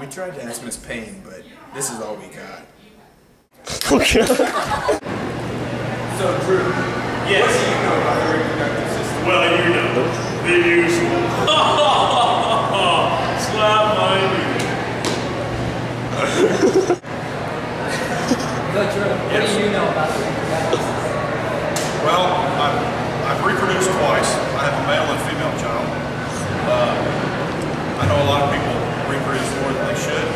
tried to ask Miss Payne, but this is all we got. Okay. So, Drew, yes. What do you know about the reproductive system? Well, you know, the usual. Slap my knee. Good, Drew. What do you know about the reproductive system? Well, I've reproduced twice. I have a male and female child. I know a lot of people reproduce more than they should.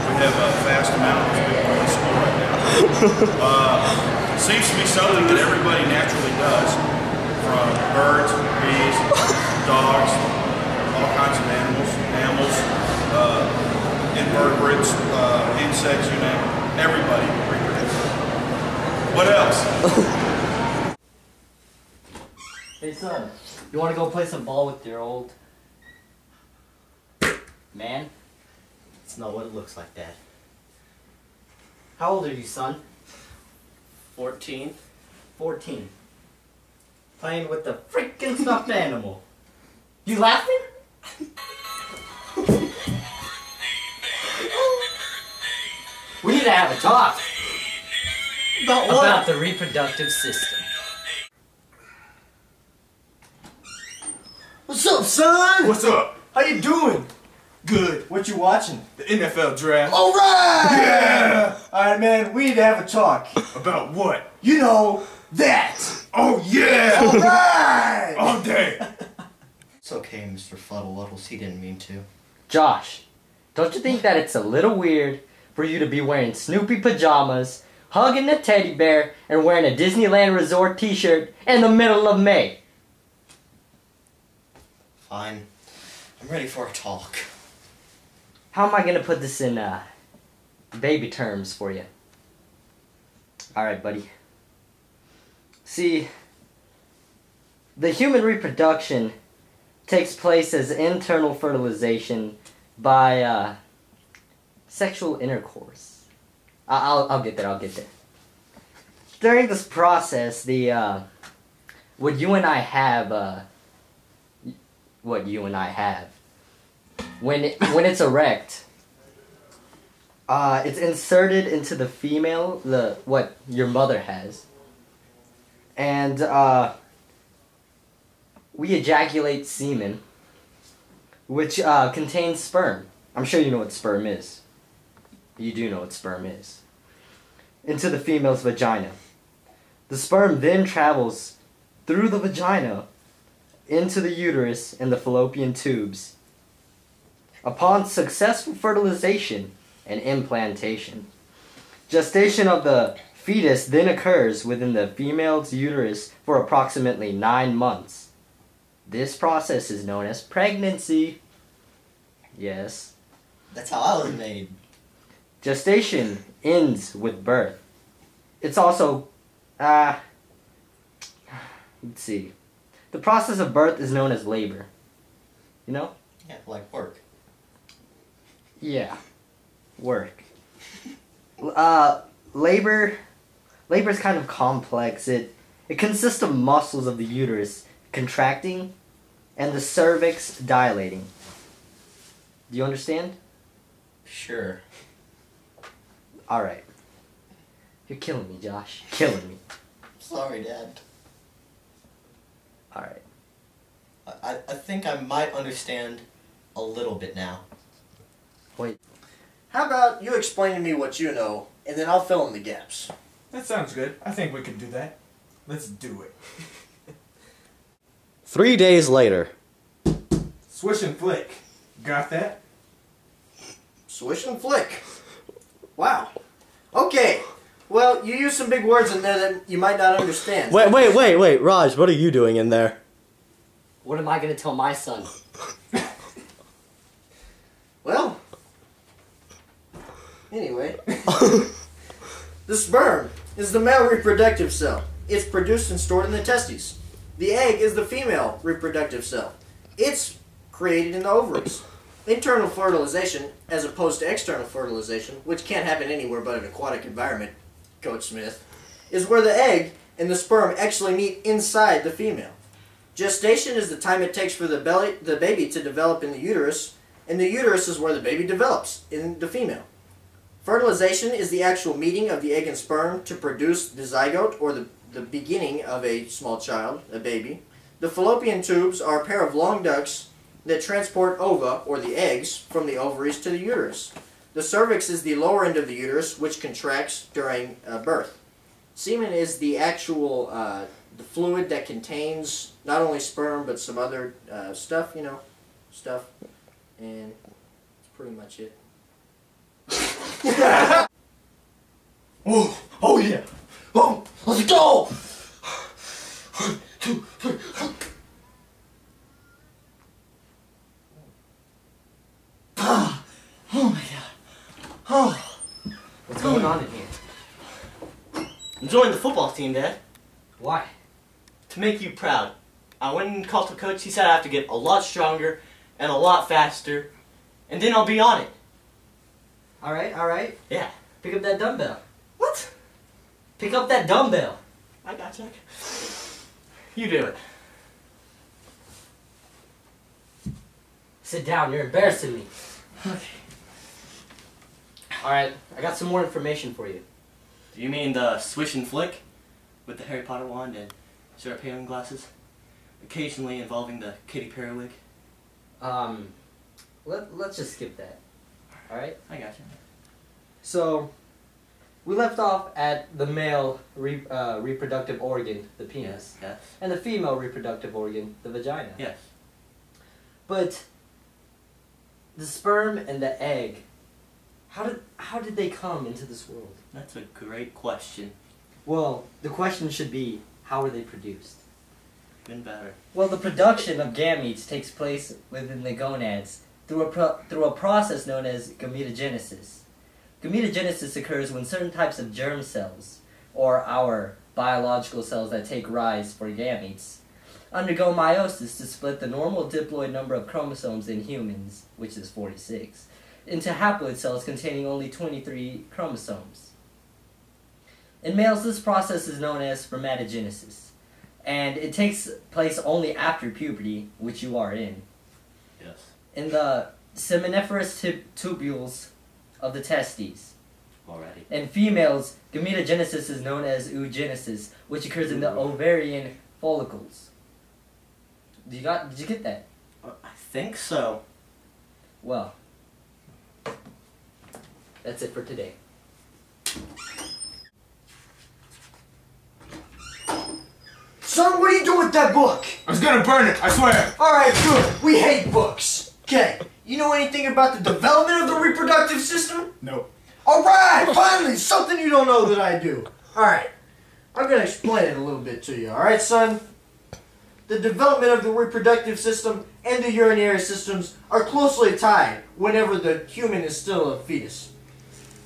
We have a vast amount of people in school right now. Seems to be something that everybody naturally does, from birds, bees, dogs, all kinds of animals, invertebrates, insects, you name it. Everybody reproduces. What else? Hey son, you want to go play some ball with your old man? It's not what it looks like, Dad. How old are you, son? 14. 14. Playing with the freaking stuffed animal. You laughing? We need to have a talk. About what? About the reproductive system. What's up, son? What's up? How you doing? Good. What you watching? The NFL draft. All right! Yeah! Alright, man, we need to have a talk. About what? You know, that! Oh, yeah! All right! All day. It's okay, Mr. Fuddle-Wuddles. He didn't mean to. Josh, don't you think that it's a little weird for you to be wearing Snoopy pajamas, hugging a teddy bear, and wearing a Disneyland Resort t-shirt in the middle of May? Fine. I'm ready for a talk. How am I gonna put this in baby terms for you? Alright, buddy. See, the human reproduction takes place as internal fertilization by sexual intercourse. I'll get there, I'll get there. During this process, what you and I have, when it's erect, it's inserted into the female, what your mother has, and we ejaculate semen, which contains sperm. I'm sure you know what sperm is. You do know what sperm is. Into the female's vagina. The sperm then travels through the vagina into the uterus and the fallopian tubes. Upon successful fertilization and implantation, gestation of the fetus then occurs within the female's uterus for approximately 9 months. This process is known as pregnancy. Yes. That's how I was made. Gestation ends with birth. It's also, let's see. The process of birth is known as labor. You know? Yeah, like work. Yeah. Work. Labor is kind of complex. It consists of muscles of the uterus contracting and the cervix dilating. Do you understand? Sure. Alright. You're killing me, Josh. Killing me. Sorry, Dad. Alright. I think I might understand a little bit now. Wait. How about you explain to me what you know, and then I'll fill in the gaps. That sounds good. I think we can do that. Let's do it. 3 days later. Swish and flick. Got that? Swish and flick. Wow. Okay. Well, you use some big words in there that you might not understand. Wait, Raj, what are you doing in there? What am I going to tell my son? Well, anyway. The sperm is the male reproductive cell. It's produced and stored in the testes. The egg is the female reproductive cell. It's created in the ovaries. Internal fertilization, as opposed to external fertilization, which can't happen anywhere but an aquatic environment, Coach Smith, is where the egg and the sperm actually meet inside the female. Gestation is the time it takes for the baby to develop in the uterus, and the uterus is where the baby develops in the female. Fertilization is the actual meeting of the egg and sperm to produce the zygote, or the beginning of a small child, a baby. The fallopian tubes are a pair of long ducts that transport ova, or the eggs, from the ovaries to the uterus. The cervix is the lower end of the uterus, which contracts during birth. Semen is the actual the fluid that contains not only sperm, but some other stuff, stuff. And that's pretty much it. Oh yeah! Oh, let's go! 1, 2, 3. Oh my god. Oh. What's going on in here? I'm joining the football team, Dad. Why? To make you proud. I went and called the coach. He said I have to get a lot stronger and a lot faster, and then I'll be on it. Alright. Yeah. Pick up that dumbbell. What? Pick up that dumbbell. I got you. You do it. Sit down, you're embarrassing me. Okay. Alright, I got some more information for you. Do you mean the swish and flick with the Harry Potter wand and Serapeum glasses? Occasionally involving the Katy Perry wig? Let's just skip that. Alright? I got you. So, we left off at the male reproductive organ, the penis, Yes. and the female reproductive organ, the vagina. Yes. But the sperm and the egg, how did they come into this world? That's a great question. Well, the question should be, how are they produced? Even better. Well, the production of gametes takes place within the gonads through a process known as gametogenesis. Gametogenesis occurs when certain types of germ cells, or our biological cells that take rise for gametes, undergo meiosis to split the normal diploid number of chromosomes in humans, which is 46, into haploid cells containing only 23 chromosomes. In males, this process is known as spermatogenesis, and it takes place only after puberty, which you are in. Yes. In the seminiferous tubules of the testes. Already. In females, gametogenesis is known as oogenesis, which occurs in the ovarian follicles. Did you get that? I think so. Well, that's it for today. Son, what are you doing with that book? I was gonna burn it, I swear. Alright, good. We hate books. Okay. You know anything about the development of the reproductive system? No. Alright, finally, something you don't know that I do. Alright. I'm gonna explain it a little bit to you, alright, son? The development of the reproductive system and the urinary systems are closely tied whenever the human is still a fetus.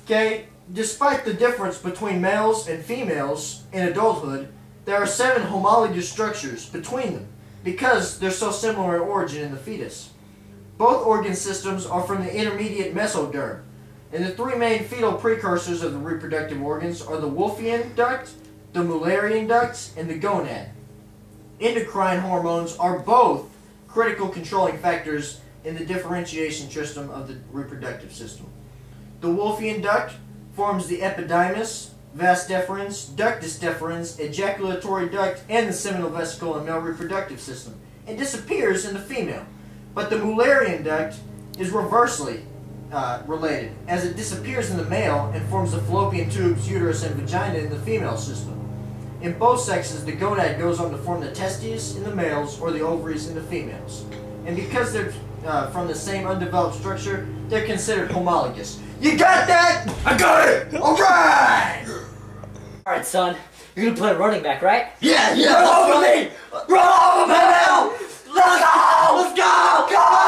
Okay? Despite the difference between males and females in adulthood, there are 7 homologous structures between them because they're so similar in origin in the fetus. Both organ systems are from the intermediate mesoderm, and the 3 main fetal precursors of the reproductive organs are the Wolffian duct, the Mullerian duct, and the gonad. Endocrine hormones are both critical controlling factors in the differentiation system of the reproductive system. The Wolffian duct forms the epididymis, vas deferens, ductus deferens, ejaculatory duct, and the seminal vesicle in male reproductive system, and disappears in the female. But the Mullerian duct is reversely related, as it disappears in the male and forms the fallopian tubes, uterus, and vagina in the female system. In both sexes, the gonad goes on to form the testes in the males or the ovaries in the females. And because they're from the same undeveloped structure, they're considered homologous. You got that? I got it! Alright! Alright, son. You're gonna play running back, right? Yeah! Run over me! Run over me now! Let's go! Let's go! Go!